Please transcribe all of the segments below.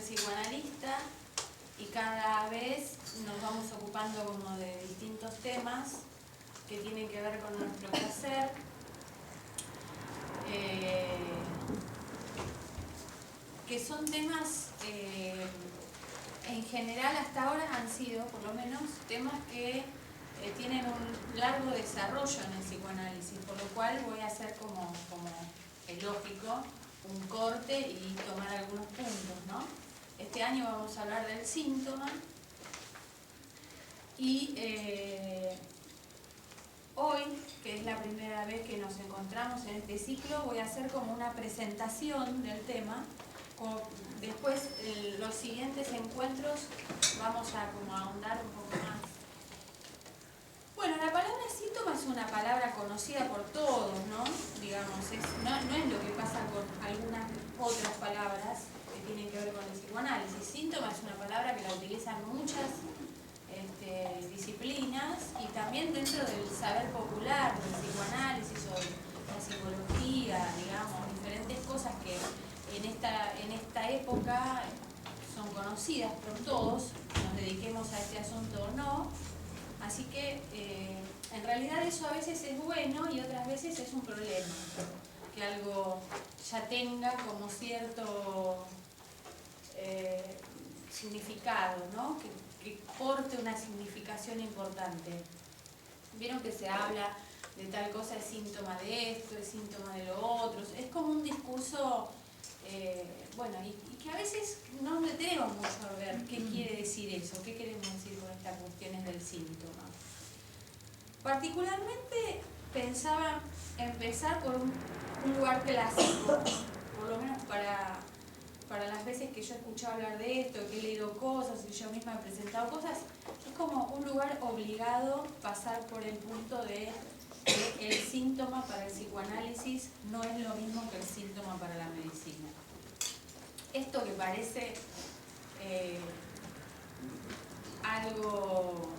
psicoanalista y cada vez nos vamos ocupando como de distintos temas que tienen que ver con nuestro quehacer. Que son temas, en general hasta ahora han sido, por lo menos, temas que tienen un largo desarrollo en el psicoanálisis, por lo cual voy a hacer como es lógico, un corte y tomar algunos puntos, ¿no? Este año vamos a hablar del síntoma y hoy, que es la primera vez que nos encontramos en este ciclo, voy a hacer como una presentación del tema. Después, los siguientes encuentros, vamos a como ahondar un poco más. Bueno, la palabra síntoma es una palabra conocida por todos, ¿no? Digamos, no es lo que pasa con algunas otras palabras que tienen que ver con el psicoanálisis. Síntoma es una palabra que la utilizan muchas disciplinas y también dentro del saber popular del psicoanálisis o la psicología, digamos, diferentes cosas que en esta época son conocidas por todos, nos dediquemos a este asunto o no. Así que en realidad eso a veces es bueno y otras veces es un problema, que algo ya tenga como cierto significado, ¿no? Que porte una significación importante. Vieron que se habla de tal cosa, es síntoma de esto, es síntoma de lo otro, es como un discurso, bueno, y que a veces no nos detenemos mucho a ver qué quiere decir eso, qué queremos decir con estas cuestiones del síntoma. Particularmente pensaba empezar por un lugar clásico, por lo menos para las veces que yo he escuchado hablar de esto, que he leído cosas y yo misma he presentado cosas, es como un lugar obligado pasar por el punto de que el síntoma para el psicoanálisis no es lo mismo que el síntoma para la medicina. Esto que parece algo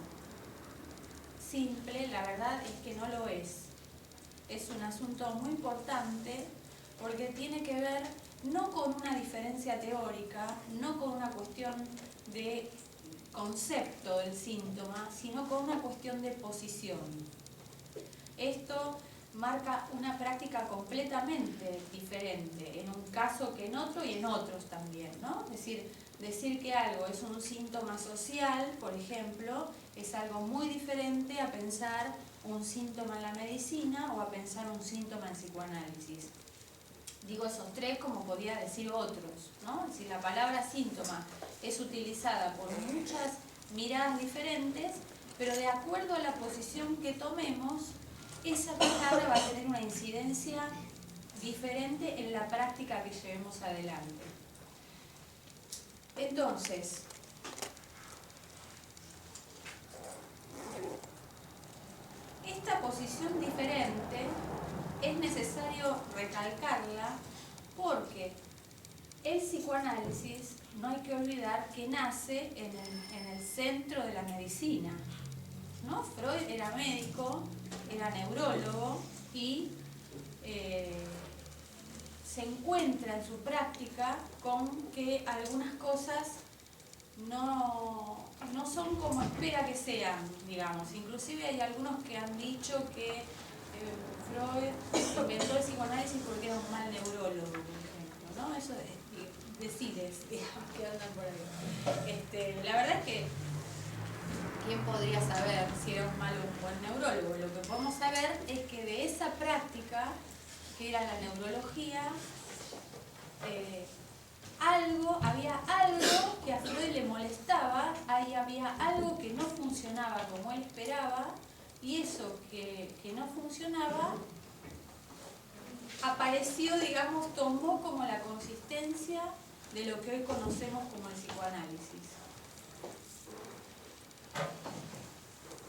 simple, la verdad es que no lo es. Es un asunto muy importante porque tiene que ver no con una diferencia teórica, no con una cuestión de concepto del síntoma, sino con una cuestión de posición. Esto marca una práctica completamente diferente en un caso que en otro y en otros también, ¿no? Es decir que algo es un síntoma social, por ejemplo, es algo muy diferente a pensar un síntoma en la medicina o a pensar un síntoma en psicoanálisis. Digo esos tres como podría decir otros, ¿no? Es decir, la palabra síntoma es utilizada por muchas miradas diferentes, pero de acuerdo a la posición que tomemos, esa palabra va a tener una incidencia diferente en la práctica que llevemos adelante. Entonces, esta posición diferente es necesario recalcarla porque el psicoanálisis no hay que olvidar que nace en el centro de la medicina, ¿no? Freud era médico, era neurólogo y se encuentra en su práctica con que algunas cosas no son como espera que sean, digamos. Inclusive hay algunos que han dicho que Freud inventó el psicoanálisis porque era un mal neurólogo, por ejemplo, ¿no? Eso decides, digamos, que andan por ahí. La verdad es que ¿quién podría saber si era un mal o un buen neurólogo? Lo que podemos saber es que de esa práctica, que era la neurología, había algo que a Freud le molestaba, ahí había algo que no funcionaba como él esperaba, y eso que no funcionaba apareció, digamos, tomó como la consistencia de lo que hoy conocemos como el psicoanálisis.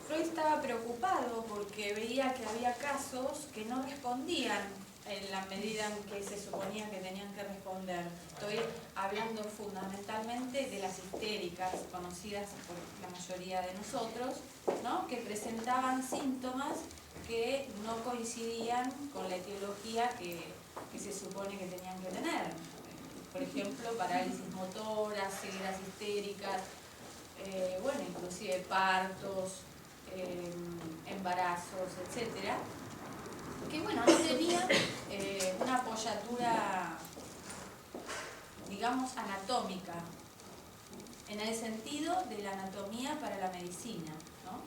Freud estaba preocupado porque veía que había casos que no respondían en la medida en que se suponía que tenían que responder. Estoy hablando fundamentalmente de las histéricas, conocidas por la mayoría de nosotros, ¿no? Que presentaban síntomas que no coincidían con la etiología que se supone que tenían que tener. por ejemplo, parálisis motoras, cegueras histéricas, bueno, inclusive partos, embarazos, etcétera, que bueno, no tenían una apoyatura, digamos, anatómica, en el sentido de la anatomía para la medicina, ¿no?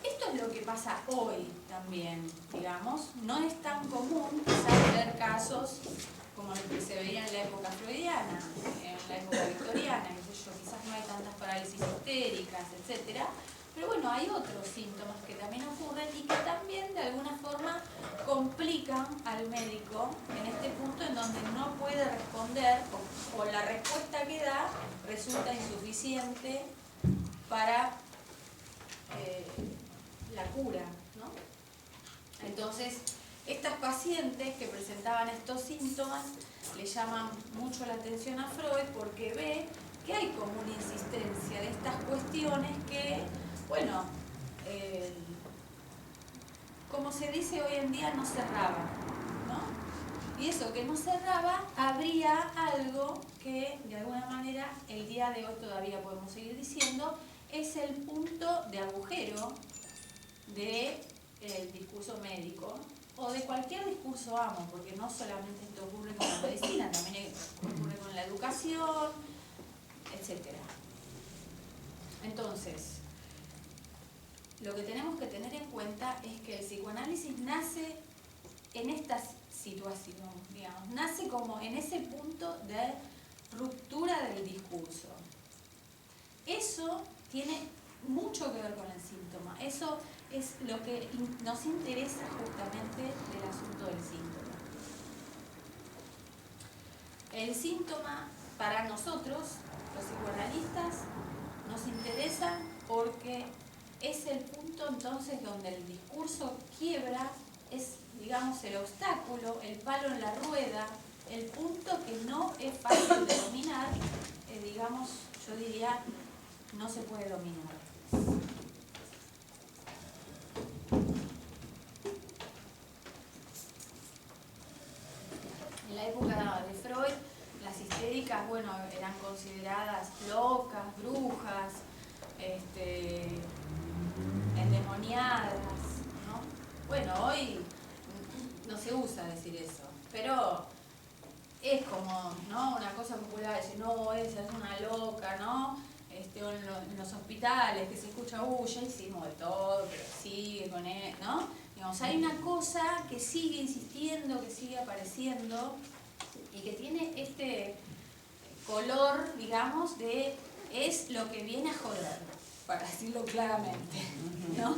Esto es lo que pasa hoy también, digamos. No es tan común quizás ver casos como los que se veían en la época freudiana, en la época victoriana, qué sé yo, quizás no hay tantas parálisis histéricas, etcétera. Pero bueno, hay otros síntomas que también ocurren y que también de alguna forma complican al médico en este punto en donde no puede responder o la respuesta que da resulta insuficiente para la cura, ¿no? Entonces, estas pacientes que presentaban estos síntomas le llaman mucho la atención a Freud porque ve que hay como una insistencia de estas cuestiones que, bueno, como se dice hoy en día, no cerraba, ¿no? Y eso que no cerraba, habría algo que de alguna manera el día de hoy todavía podemos seguir diciendo, es el punto de agujero del discurso médico o de cualquier discurso porque no solamente esto ocurre con la medicina, también ocurre con la educación, etc. Entonces, lo que tenemos que tener en cuenta es que el psicoanálisis nace en esta situación, digamos, nace como en ese punto de ruptura del discurso. Eso tiene mucho que ver con el síntoma, eso es lo que nos interesa justamente del asunto del síntoma. El síntoma para nosotros, los psicoanalistas, nos interesa porque es el punto entonces donde el discurso quiebra, es, digamos, el obstáculo, el palo en la rueda, el punto que no es fácil de dominar, digamos, yo diría, no se puede dominar. En la época de Freud, las histéricas, bueno, eran consideradas locas, brujas, endemoniadas, ¿no? Bueno, hoy no se usa decir eso, pero es como, ¿no? Una cosa popular, decir, no, esa es una loca, ¿no? O en los hospitales que se escucha, ya hicimos de todo, pero sigue con él, ¿no? Digamos, hay una cosa que sigue insistiendo, que sigue apareciendo y que tiene este color, digamos, de es lo que viene a joder, para decirlo claramente, ¿no?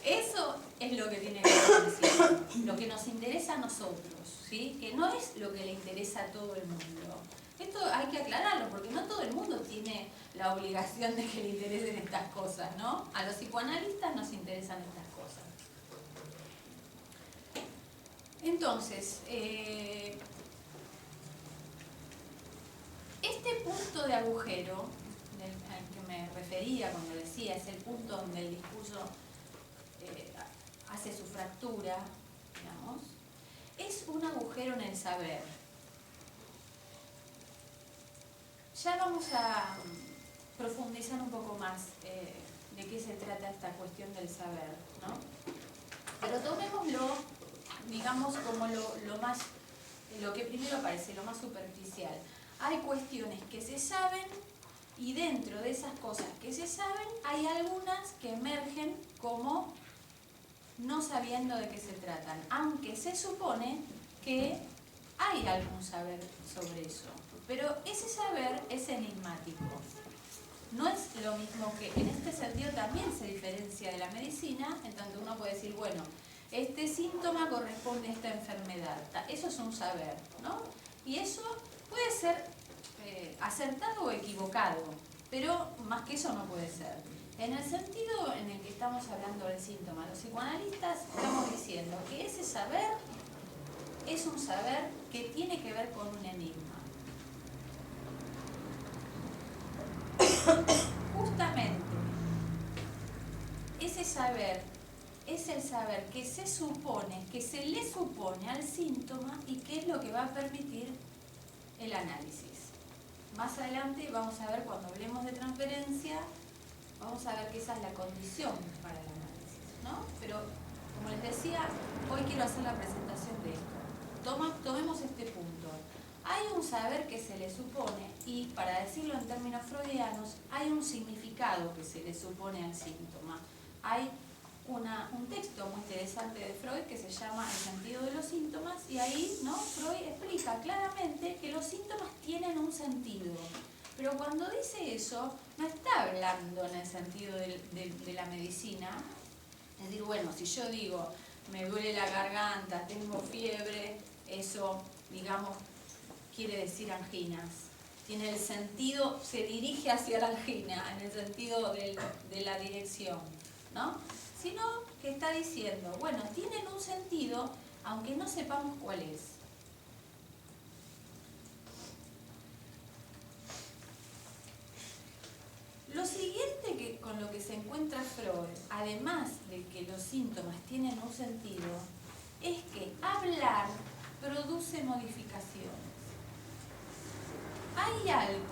Eso es lo que tiene que ver con el síntoma, lo que nos interesa a nosotros, ¿sí? Que no es lo que le interesa a todo el mundo. Esto hay que aclararlo, porque no todo el mundo tiene la obligación de que le interesen estas cosas, ¿no? A los psicoanalistas nos interesan estas cosas. Entonces, este punto de agujero, al que me refería cuando decía, es el punto donde el discurso hace su fractura, digamos, es un agujero en el saber. Ya vamos a profundizar un poco más de qué se trata esta cuestión del saber, ¿no? Pero tomémoslo, digamos, como lo que primero aparece, lo más superficial. Hay cuestiones que se saben y dentro de esas cosas que se saben hay algunas que emergen como no sabiendo de qué se tratan, aunque se supone que hay algún saber sobre eso. Pero ese saber es enigmático. No es lo mismo que, en este sentido también se diferencia de la medicina, en tanto uno puede decir, bueno, este síntoma corresponde a esta enfermedad. Eso es un saber, ¿no? Y eso puede ser acertado o equivocado, pero más que eso no puede ser. En el sentido en el que estamos hablando del síntoma, los psicoanalistas estamos diciendo que ese saber es un saber que tiene que ver con un enigma. Justamente, ese saber es el saber que se supone, que se le supone al síntoma y qué es lo que va a permitir el análisis. Más adelante vamos a ver, cuando hablemos de transferencia, vamos a ver que esa es la condición para el análisis, ¿no? Pero, como les decía, hoy quiero hacer la presentación de esto. Tomemos este punto. Hay un saber que se le supone, y para decirlo en términos freudianos, hay un significado que se le supone al síntoma. Hay un texto muy interesante de Freud que se llama El sentido de los síntomas, y ahí, ¿no?, Freud explica claramente que los síntomas tienen un sentido. Pero cuando dice eso, no está hablando en el sentido de la medicina. Es decir, bueno, si yo digo, me duele la garganta, tengo fiebre, eso, digamos, quiere decir anginas. Tiene el sentido, se dirige hacia la angina, en el sentido de la dirección, ¿no? Sino que está diciendo, bueno, tienen un sentido, aunque no sepamos cuál es. Lo siguiente que con lo que se encuentra Freud, además de que los síntomas tienen un sentido, es que hablar produce modificaciones. Hay algo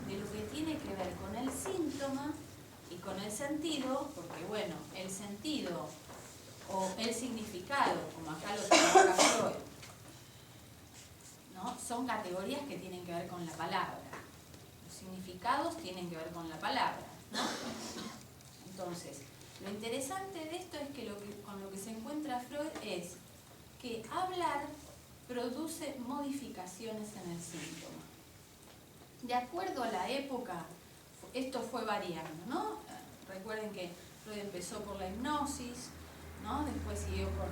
de lo que tiene que ver con el síntoma y con el sentido, porque bueno, el sentido o el significado, como acá lo trabaja Freud, ¿no?, son categorías que tienen que ver con la palabra. Los significados tienen que ver con la palabra, ¿no? Entonces, lo interesante de esto es que, con lo que se encuentra Freud es que hablar produce modificaciones en el síntoma. De acuerdo a la época, esto fue variando, ¿no? Recuerden que Freud empezó por la hipnosis, ¿no? Después siguió con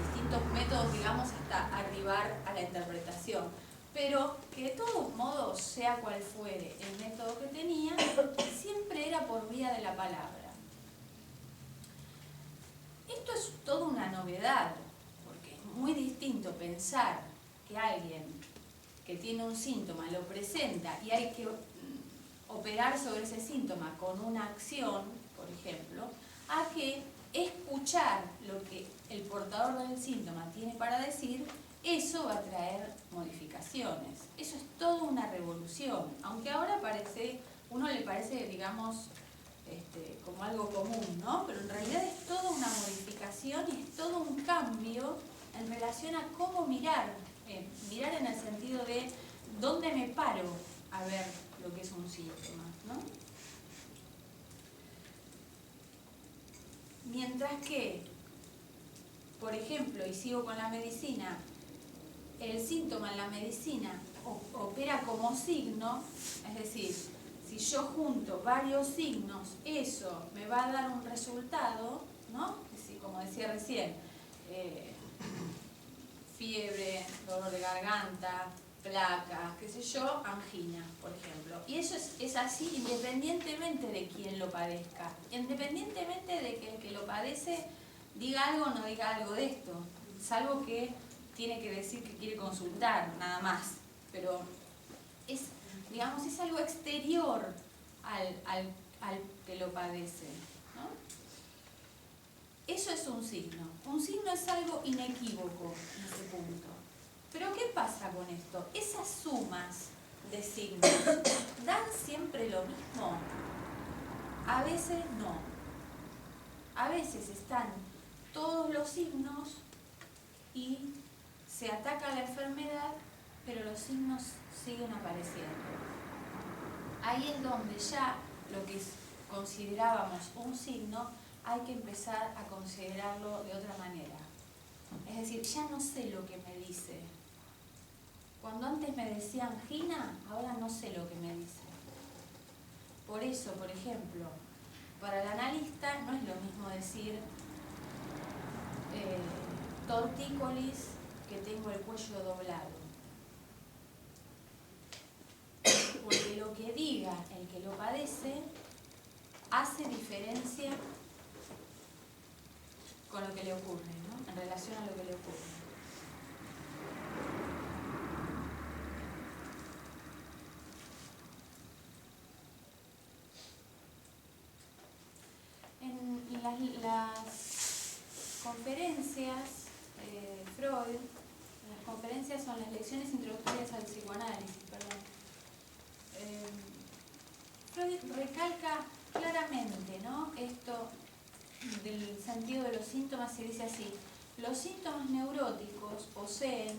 distintos métodos, digamos, hasta arribar a la interpretación. Pero que de todos modos, sea cual fuere el método que tenía, siempre era por vía de la palabra. Esto es toda una novedad, porque es muy distinto pensar que alguien que tiene un síntoma lo presenta y hay que operar sobre ese síntoma con una acción, por ejemplo, a que escuchar lo que el portador del síntoma tiene para decir. Eso va a traer modificaciones. Eso es toda una revolución, aunque ahora uno le parece, digamos, como algo común, ¿no? Pero en realidad es toda una modificación y es todo un cambio en relación a cómo mirar. Mirar en el sentido de dónde me paro a ver lo que es un síntoma, ¿no? Mientras que, por ejemplo, y sigo con la medicina, el síntoma en la medicina opera como signo, es decir, si yo junto varios signos, eso me va a dar un resultado, ¿no? Como decía recién, fiebre, dolor de garganta, placa, qué sé yo, angina, por ejemplo. Y eso es así independientemente de quién lo padezca, independientemente de que el que lo padece diga algo o no diga algo de esto, salvo que tiene que decir que quiere consultar, nada más. Pero es, digamos, es algo exterior al que lo padece, ¿no? Eso es un signo. Un signo es algo inequívoco en ese punto. Pero ¿qué pasa con esto? Esas sumas de signos, ¿dan siempre lo mismo? A veces no. A veces están todos los signos y se ataca la enfermedad, pero los signos siguen apareciendo. Ahí es donde ya lo que considerábamos un signo, hay que empezar a considerarlo de otra manera. Es decir, ya no sé lo que me dice. Cuando antes me decía angina, ahora no sé lo que me dice. Por eso, por ejemplo, para el analista no es lo mismo decir tortícolis que tengo el cuello doblado. Porque lo que diga el que lo padece hace diferencia con lo que le ocurre, ¿no? En relación a lo que le ocurre. En conferencias, Freud, las conferencias son las lecciones introductorias al psicoanálisis, perdón. Freud recalca claramente, ¿no?, esto del sentido de los síntomas, y dice así: los síntomas neuróticos poseen,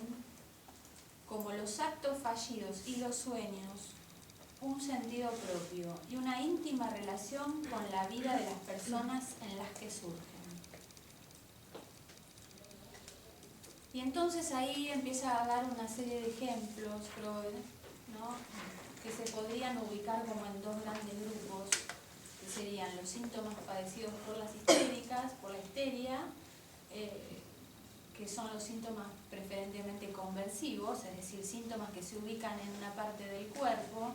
como los actos fallidos y los sueños, un sentido propio y una íntima relación con la vida de las personas en las que surgen. Y entonces ahí empieza a dar una serie de ejemplos, Freud, ¿no?, que se podrían ubicar como en dos grandes grupos, que serían los síntomas padecidos por las histéricas, por la histeria, que son los síntomas preferentemente conversivos, es decir, síntomas que se ubican en una parte del cuerpo,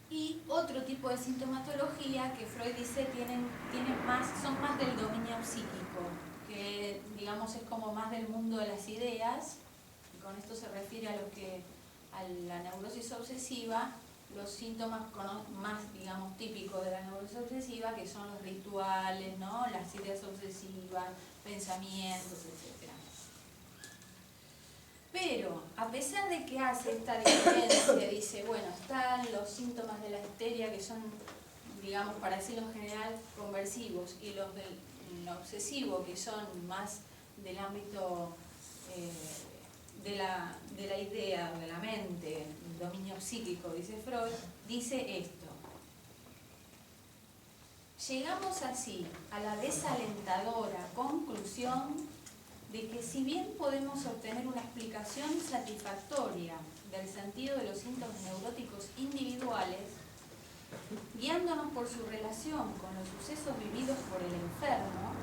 y otro tipo de sintomatología que Freud dice son más del dominio psíquico, que digamos es como más del mundo de las ideas, y con esto se refiere a la neurosis obsesiva, los síntomas más, digamos, típicos de la neurosis obsesiva, que son los rituales, ¿no?, las ideas obsesivas, pensamientos, etc. Pero, a pesar de que hace esta diferencia, dice, bueno, están los síntomas de la histeria, que son, digamos, para decirlo en general, conversivos, y los del obsesivo, que son más del ámbito de la idea, de la mente, el dominio psíquico, dice Freud, dice esto: llegamos así a la desalentadora conclusión de que si bien podemos obtener una explicación satisfactoria del sentido de los síntomas neuróticos individuales, guiándonos por su relación con los sucesos vividos por el enfermo,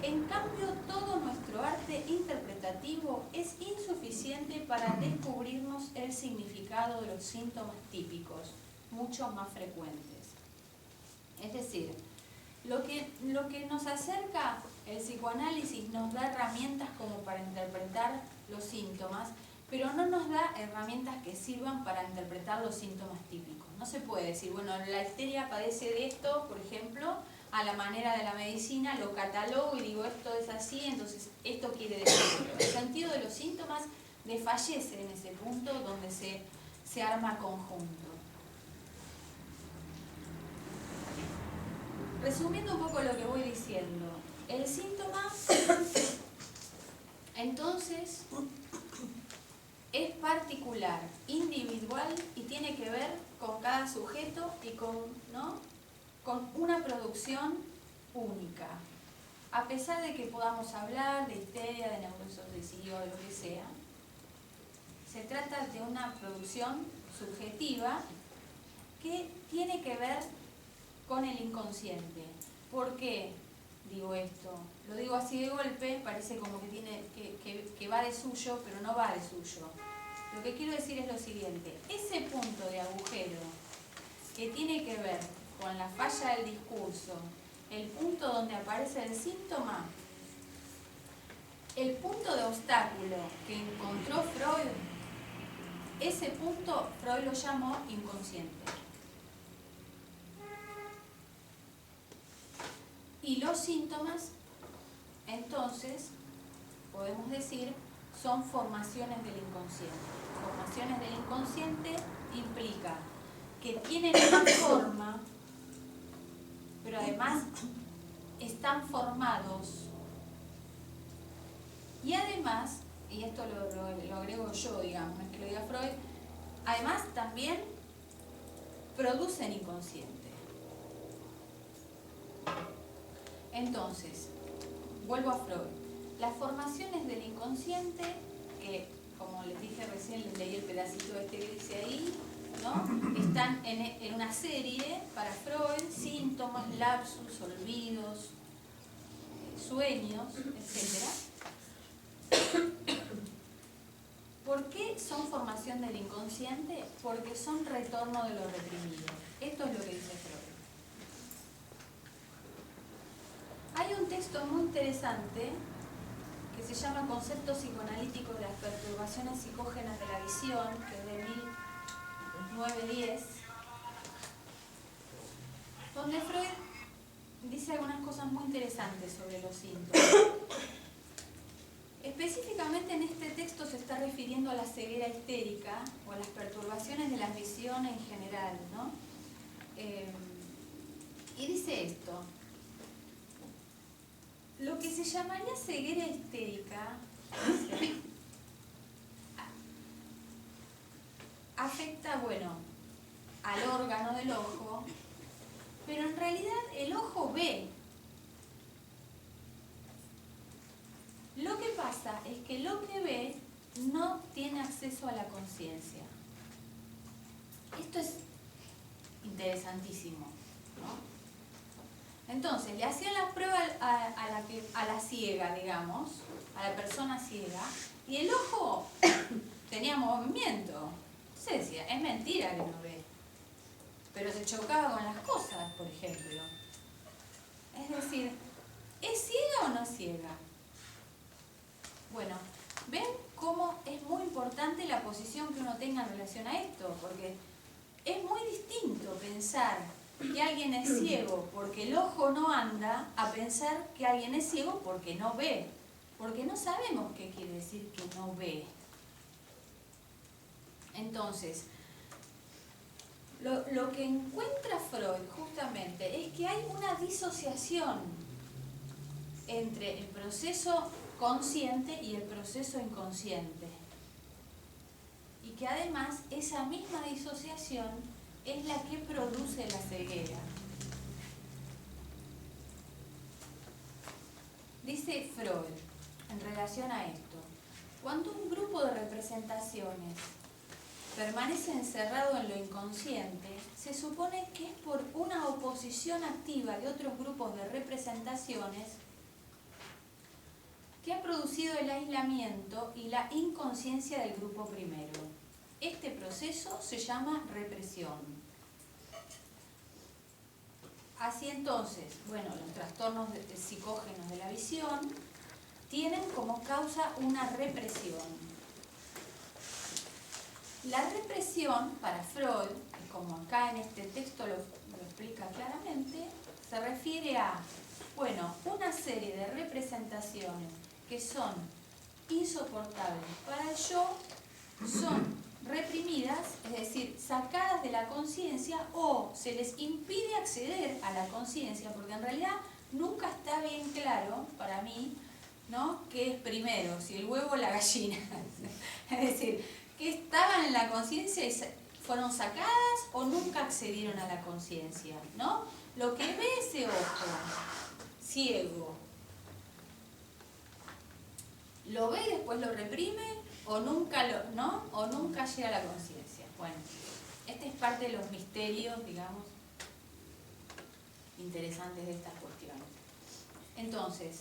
en cambio todo nuestro arte interpretativo es insuficiente para descubrirnos el significado de los síntomas típicos, mucho más frecuentes. Es decir, lo que nos acerca el psicoanálisis nos da herramientas como para interpretar los síntomas, pero no nos da herramientas que sirvan para interpretar los síntomas típicos. No se puede decir, bueno, la histeria padece de esto, por ejemplo, a la manera de la medicina, lo catalogo y digo esto es así, entonces esto quiere decir esto. El sentido de los síntomas desfallece en ese punto donde se arma conjunto. Resumiendo un poco lo que voy diciendo, el síntoma entonces es particular, individual y tiene que ver con cada sujeto y con una producción única. A pesar de que podamos hablar de histeria, de neurosis obsesiva, de lo que sea, se trata de una producción subjetiva que tiene que ver con el inconsciente. ¿Por qué digo esto? Lo digo así de golpe, parece como que va de suyo, pero no va de suyo. Lo que quiero decir es lo siguiente: ese punto de agujero que tiene que ver con la falla del discurso, el punto donde aparece el síntoma, el punto de obstáculo que encontró Freud, ese punto Freud lo llamó inconsciente. Y los síntomas, entonces, podemos decir, son formaciones del inconsciente. Formaciones del inconsciente implica que tienen una forma, pero además están formados. Y además, y esto lo agrego yo, digamos, no es que lo diga Freud, además también producen inconsciente. Entonces, vuelvo a Freud. Las formaciones del inconsciente, que como les dije recién, les leí el pedacito este que dice ahí, ¿no?, están en una serie para Freud: síntomas, lapsus, olvidos, sueños, etc. ¿Por qué son formación del inconsciente? Porque son retorno de lo reprimido. Esto es lo que dice Freud. Hay un texto muy interesante que se llama Conceptos psicoanalíticos de las perturbaciones psicógenas de la visión, que es de 1910, donde Freud dice algunas cosas muy interesantes sobre los síntomas. Específicamente en este texto se está refiriendo a la ceguera histérica o a las perturbaciones de la visión en general, ¿no? Y dice esto: lo que se llamaría ceguera histérica, dice, afecta, bueno, al órgano del ojo, pero en realidad el ojo ve. Lo que pasa es que lo que ve no tiene acceso a la conciencia. Esto es interesantísimo, ¿no? Entonces, le hacían la prueba a la ciega, digamos, a la persona ciega, y el ojo tenía movimiento. Se decía, es mentira que no ve, pero se chocaba con las cosas, por ejemplo. Es decir, ¿es ciega o no es ciega? Bueno, ¿ven cómo es muy importante la posición que uno tenga en relación a esto? Porque es muy distinto pensar que alguien es ciego porque el ojo no anda a pensar que alguien es ciego porque no ve. Porque no sabemos qué quiere decir que no ve. Entonces, lo que encuentra Freud justamente es que hay una disociación entre el proceso consciente y el proceso inconsciente. Y que además esa misma disociación es la que produce la ceguera. Dice Freud, en relación a esto, cuando un grupo de representaciones permanece encerrado en lo inconsciente, se supone que es por una oposición activa de otros grupos de representaciones que ha producido el aislamiento y la inconsciencia del grupo primero. Este proceso se llama represión. Así entonces, bueno, los trastornos psicógenos de la visión tienen como causa una represión. La represión, para Freud, como acá en este texto lo explica claramente, se refiere a, bueno, una serie de representaciones que son insoportables para el yo, son reprimidas, es decir, sacadas de la conciencia, o se les impide acceder a la conciencia, porque en realidad nunca está bien claro para mí, ¿no?, qué es primero, si el huevo o la gallina. Es decir, que estaban en la conciencia y fueron sacadas o nunca accedieron a la conciencia, ¿no? Lo que ve ese ojo ciego, lo ve y después lo reprime o nunca o nunca llega a la conciencia. Bueno, este es parte de los misterios, digamos, interesantes de estas cuestiones. Entonces,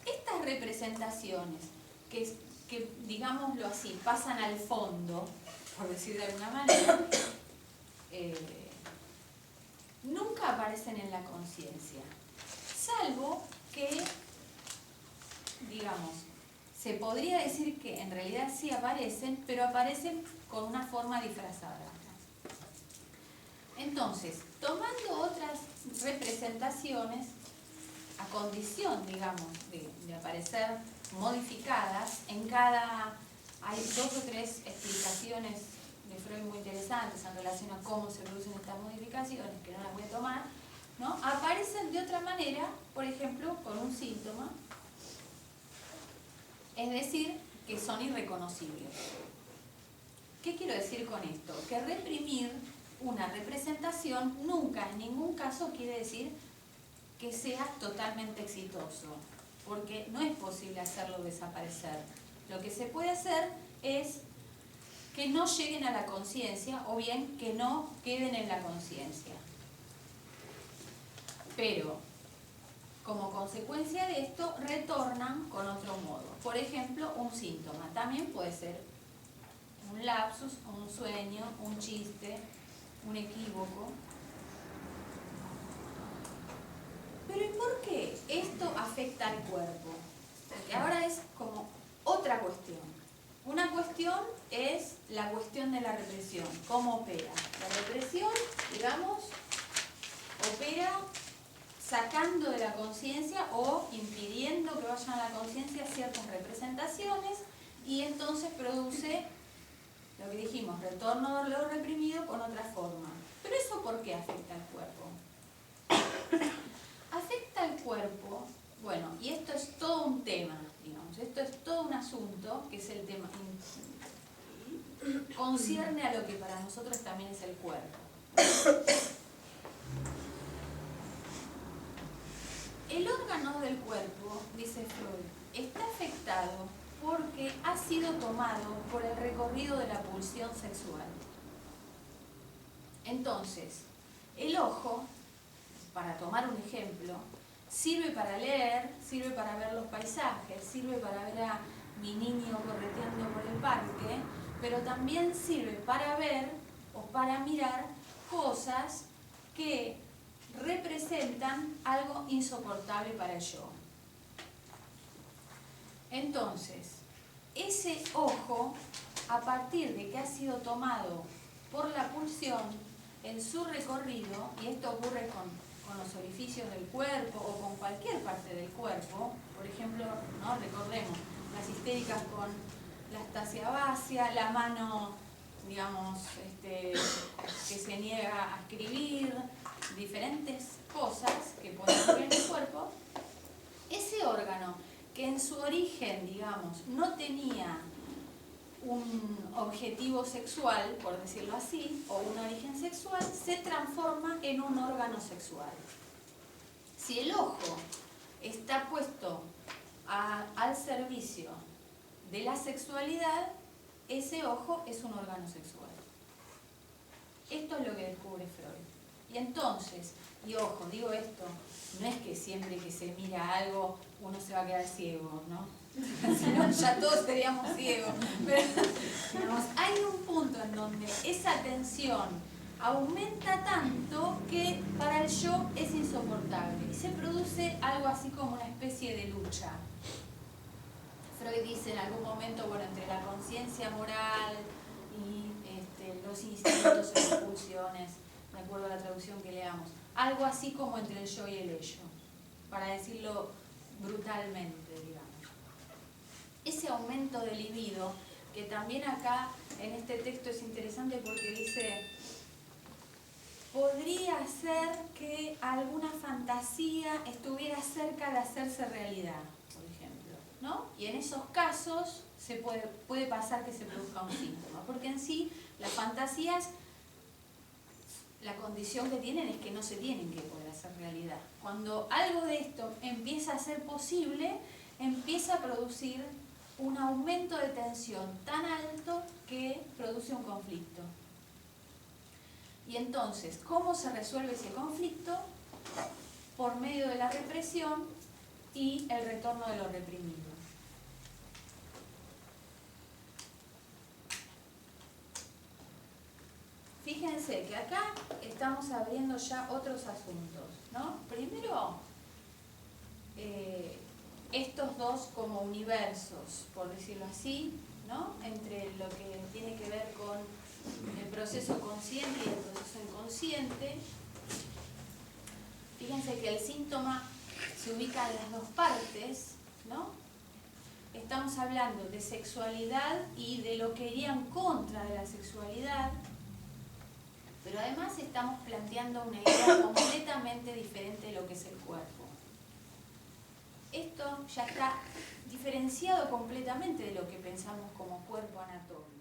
estas representaciones que digámoslo así, pasan al fondo, por decir de alguna manera, nunca aparecen en la conciencia, salvo que, digamos, se podría decir que en realidad sí aparecen, pero aparecen con una forma disfrazada. Entonces, tomando otras representaciones, a condición, digamos, de aparecer modificadas, hay 2 o 3 explicaciones de Freud muy interesantes en relación a cómo se producen estas modificaciones, que no las voy a tomar, ¿no? Aparecen de otra manera, por ejemplo, con un síntoma, es decir, que son irreconocibles. ¿Qué quiero decir con esto? Que reprimir una representación nunca, en ningún caso, quiere decir que sea totalmente exitoso, porque no es posible hacerlo desaparecer. Lo que se puede hacer es que no lleguen a la conciencia o bien que no queden en la conciencia. Pero, como consecuencia de esto, retornan con otro modo. Por ejemplo, un síntoma. También puede ser un lapsus, un sueño, un chiste, un equívoco. Pero ¿y por qué esto afecta al cuerpo? Porque ahora es como otra cuestión. Una cuestión es la cuestión de la represión. ¿Cómo opera? La represión, digamos, opera sacando de la conciencia o impidiendo que vayan a la conciencia ciertas representaciones, y entonces produce lo que dijimos, retorno de lo reprimido con otra forma. Pero ¿eso por qué afecta al cuerpo? Afecta al cuerpo, bueno, y esto es todo un tema, digamos, esto es todo un asunto, que es el tema, concierne a lo que para nosotros también es el cuerpo. El órgano del cuerpo, dice Freud, está afectado porque ha sido tomado por el recorrido de la pulsión sexual. Entonces, el ojo, para tomar un ejemplo, sirve para leer, sirve para ver los paisajes, sirve para ver a mi niño correteando por el parque, pero también sirve para ver o para mirar cosas que representan algo insoportable para el yo. Entonces, ese ojo, a partir de que ha sido tomado por la pulsión en su recorrido, y esto ocurre con los orificios del cuerpo o con cualquier parte del cuerpo, por ejemplo, ¿no? Recordemos, las histéricas con la astasia vacia, la mano, digamos, que se niega a escribir, diferentes cosas que pueden ocurrir en el cuerpo, ese órgano que en su origen, digamos, no tenía un objetivo sexual, por decirlo así, o un origen sexual, se transforma en un órgano sexual. Si el ojo está puesto al servicio de la sexualidad, ese ojo es un órgano sexual. Esto es lo que descubre Freud. Y entonces, y ojo, digo esto, no es que siempre que se mira algo uno se va a quedar ciego, ¿no? Si no, ya todos seríamos ciegos. Pero, digamos, hay un punto en donde esa tensión aumenta tanto que para el yo es insoportable y se produce algo así como una especie de lucha. Freud dice en algún momento, bueno, entre la conciencia moral y los instintos o las pulsiones, de acuerdo a la traducción que leamos, algo así como entre el yo y el ello, para decirlo brutalmente, digamos. Ese aumento de libido, que también acá en este texto es interesante porque dice, podría ser que alguna fantasía estuviera cerca de hacerse realidad, por ejemplo, ¿no? Y en esos casos puede pasar que se produzca un síntoma, porque en sí las fantasías, la condición que tienen es que no se tienen que poder hacer realidad. Cuando algo de esto empieza a ser posible, empieza a producir un aumento de tensión tan alto que produce un conflicto. Y entonces, ¿cómo se resuelve ese conflicto? Por medio de la represión y el retorno de lo reprimido. Fíjense que acá estamos abriendo ya otros asuntos, ¿no? Primero, estos dos como universos, por decirlo así, ¿no? Entre lo que tiene que ver con el proceso consciente y el proceso inconsciente. Fíjense que el síntoma se ubica en las dos partes, ¿no? Estamos hablando de sexualidad y de lo que iría en contra de la sexualidad, pero además estamos planteando una idea completamente diferente de lo que es el cuerpo. Esto ya está diferenciado completamente de lo que pensamos como cuerpo anatómico.